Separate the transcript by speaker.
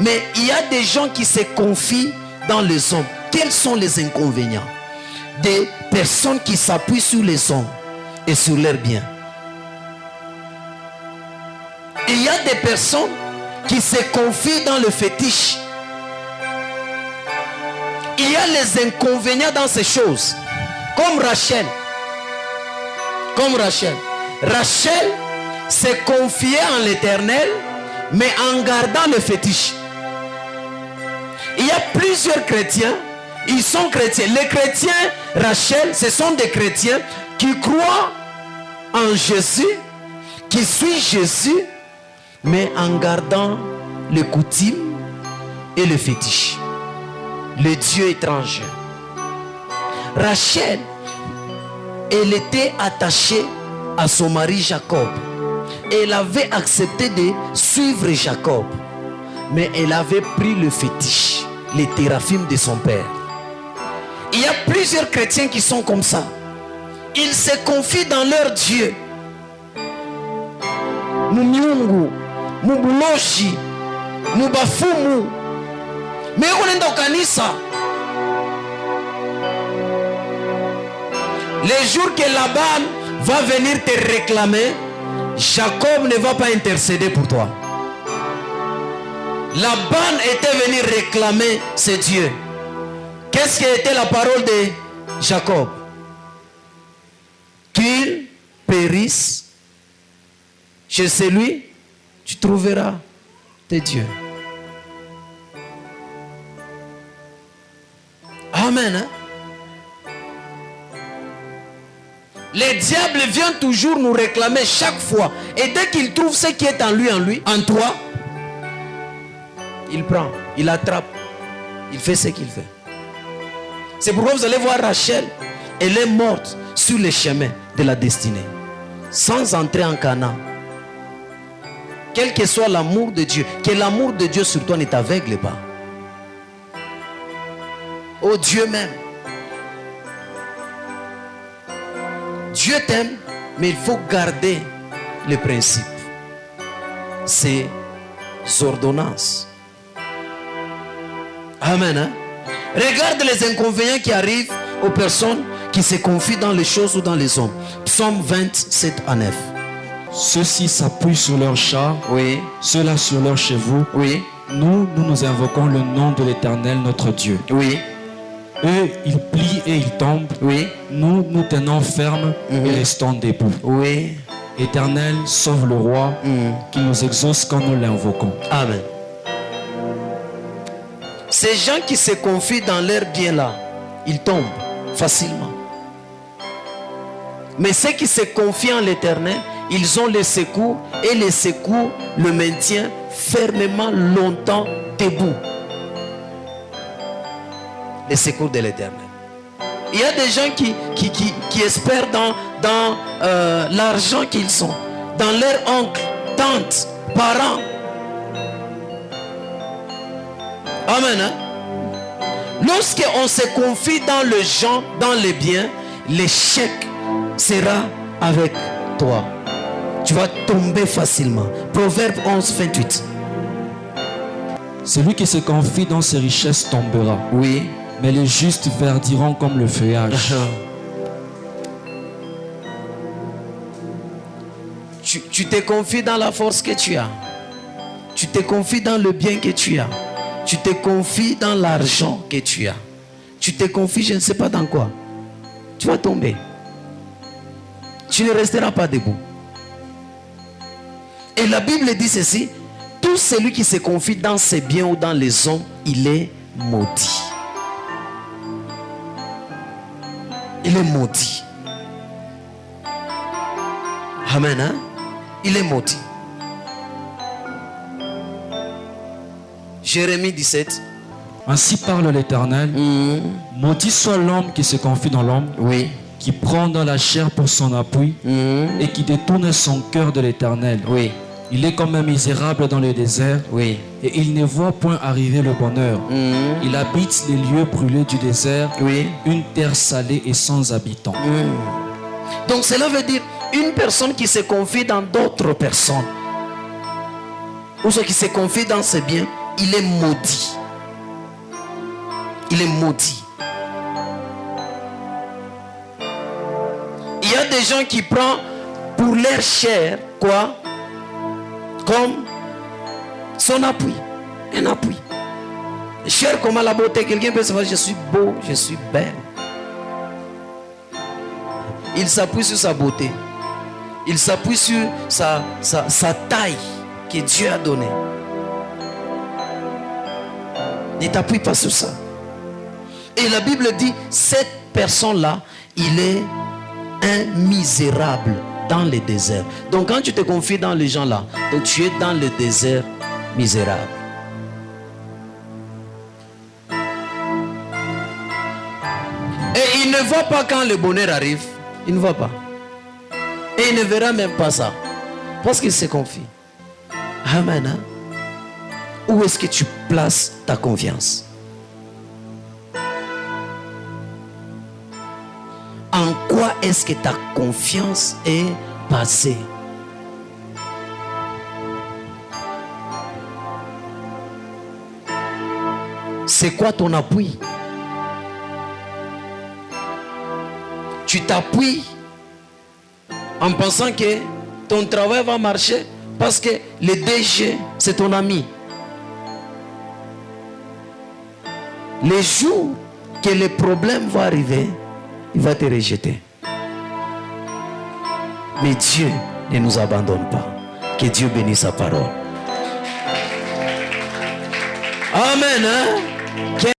Speaker 1: Mais il y a des gens qui se confient dans les hommes. Quels sont les inconvénients? Des personnes qui s'appuient sur les hommes et sur leurs biens. Il y a des personnes qui se confient dans le fétiche. Il y a les inconvénients dans ces choses. Comme Rachel. Rachel s'est confiée en l'Éternel, mais en gardant le fétiche. Il y a plusieurs chrétiens. Ils sont chrétiens. Les chrétiens, Rachel, ce sont des chrétiens qui croient en Jésus, qui suivent Jésus, mais en gardant les coutumes et le fétiche. Le Dieu étranger. Rachel, elle était attachée à son mari Jacob. Elle avait accepté de suivre Jacob. Mais elle avait pris le fétiche, les théraphim de son père. Il y a plusieurs chrétiens qui sont comme ça. Ils se confient dans leur Dieu. Mumiungu, Mubuloshi, Mubafumu. Mais on est dans Kanisa. Les jours que Laban va venir te réclamer, Jacob ne va pas intercéder pour toi. Laban était venu réclamer ses dieux. Qu'est-ce qui était la parole de Jacob? Qu'il périsse chez celui, tu trouveras tes dieux. Amen. Hein? Les diables viennent toujours nous réclamer chaque fois. Et dès qu'il trouve ce qui est en lui, en toi, il prend, il attrape, il fait ce qu'il fait. C'est pourquoi vous allez voir Rachel, elle est morte sur le chemin de la destinée, sans entrer en Canaan. Quel que soit l'amour de Dieu, que l'amour de Dieu sur toi ne t'aveugle pas. Oh, Dieu m'aime. Dieu t'aime, mais il faut garder les principes. Ces ordonnances. Amen. Hein? Regarde les inconvénients qui arrivent aux personnes qui se confient dans les choses ou dans les hommes. Psaume 27 à 9.
Speaker 2: Ceux-ci s'appuient sur leurs chars,
Speaker 1: Oui.
Speaker 2: ceux-là sur leurs chevaux.
Speaker 1: Oui.
Speaker 2: Nous invoquons le nom de l'Éternel notre Dieu.
Speaker 1: Oui.
Speaker 2: Eux, ils plient et ils tombent.
Speaker 1: Oui.
Speaker 2: Nous, nous tenons ferme et restons debout.
Speaker 1: Oui.
Speaker 2: Éternel, sauve le roi qui nous exauce quand nous l'invoquons.
Speaker 1: Amen. Ces gens qui se confient dans leur bien là, ils tombent facilement. Mais ceux qui se confient en l'Éternel, ils ont le secours et le secours le maintient fermement longtemps debout. Le secours de l'Éternel. Il y a des gens qui espèrent dans l'argent qu'ils ont, dans leurs oncles, tantes, parents. Amen. Hein? Lorsqu'on se confie dans le gens, dans les biens, l'échec sera avec toi. Tu vas tomber facilement. Proverbe 11, 28.
Speaker 2: Celui qui se confie dans ses richesses tombera.
Speaker 1: Oui.
Speaker 2: Mais les justes verdiront comme le feuillage.
Speaker 1: Tu te confies dans la force que tu as. Tu te confies dans le bien que tu as. Tu te confies dans l'argent que tu as. Tu te confies, je ne sais pas dans quoi. Tu vas tomber. Tu ne resteras pas debout. Et la Bible dit ceci: tout celui qui se confie dans ses biens ou dans les hommes, il est maudit. Il est maudit. Amen. Hein? Il est maudit. Jérémie 17.
Speaker 2: Ainsi parle l'Éternel. Maudit soit l'homme qui se confie dans l'homme,
Speaker 1: Oui.
Speaker 2: qui prend dans la chair pour son appui et qui détourne son cœur de l'Éternel.
Speaker 1: Oui.
Speaker 2: Il est comme un misérable dans le désert
Speaker 1: Oui.
Speaker 2: et il ne voit point arriver le bonheur. Il habite les lieux brûlés du désert,
Speaker 1: Oui.
Speaker 2: une terre salée et sans habitants.
Speaker 1: Donc cela veut dire une personne qui se confie dans d'autres personnes, ou ceux qui se confient dans ses biens, il est maudit. Il est maudit. Il y a des gens qui prennent pour leur chair, quoi? Comme son appui. Un appui. Chair comme à la beauté. Quelqu'un peut se dire, je suis beau, je suis belle. Il s'appuie sur sa beauté. Il s'appuie sur sa taille que Dieu a donnée. Ne t'appuie pas sur ça. Et la Bible dit, cette personne-là, il est un misérable dans le désert. Donc quand tu te confies dans les gens là, donc tu es dans le désert misérable. Et il ne voit pas quand le bonheur arrive. Il ne voit pas. Et il ne verra même pas ça. Parce qu'il se confie. Amen. Hein? Où est-ce que tu places ta confiance? En quoi est-ce que ta confiance est basée? C'est quoi ton appui? Tu t'appuies en pensant que ton travail va marcher parce que le DG, c'est ton ami. Les jours que les problèmes vont arriver, il va te rejeter. Mais Dieu ne nous abandonne pas. Que Dieu bénisse sa parole. Amen. Hein? Que